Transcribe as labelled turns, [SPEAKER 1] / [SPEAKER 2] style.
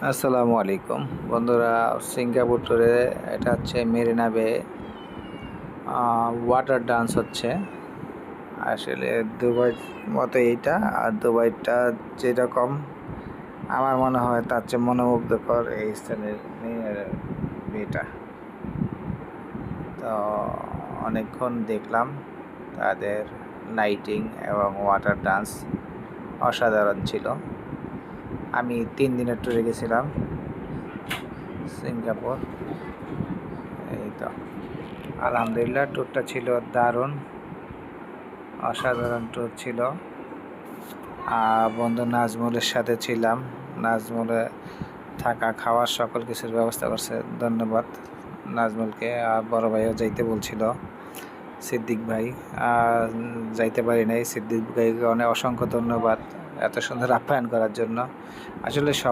[SPEAKER 1] আসসালামু আলাইকুম বন্ধুরা। সিঙ্গাপুর ট্যুরে এটা হচ্ছে মেরিনা বে ওয়াটার ডান্স হচ্ছে। আসলে দুবাই মতো এইটা, আর দুবাইটা যেরকম আমার মনে হয় তার চেয়ে মনোমুগ্ধকর এই স্থানের বিয়েটা। তো অনেকক্ষণ দেখলাম তাদের লাইটিং এবং ওয়াটার ডান্স অসাধারণ ছিল। আমি 3 দিনের ট্যুরে গেছিলাম সিঙ্গাপুর। এই তো আলহামদুলিল্লাহ, ট্যুরটা ছিল দারুণ, অসাধারণ ট্যুর ছিল। বন্ধু নাজমুলের সাথে ছিলাম। নাজমুলে থাকা খাওয়ার সকল কিছুর ব্যবস্থা করছে, ধন্যবাদ নাজমুলকে। আর বড় ভাইও যাইতে বলছিল, সিদ্দিক ভাই। যাইতে পারি নাই, সিদ্দিক ভাইকে অনেক অসংখ্য ধন্যবাদ এত সুন্দর আপ্যায়ন করার জন্য। আসলে সব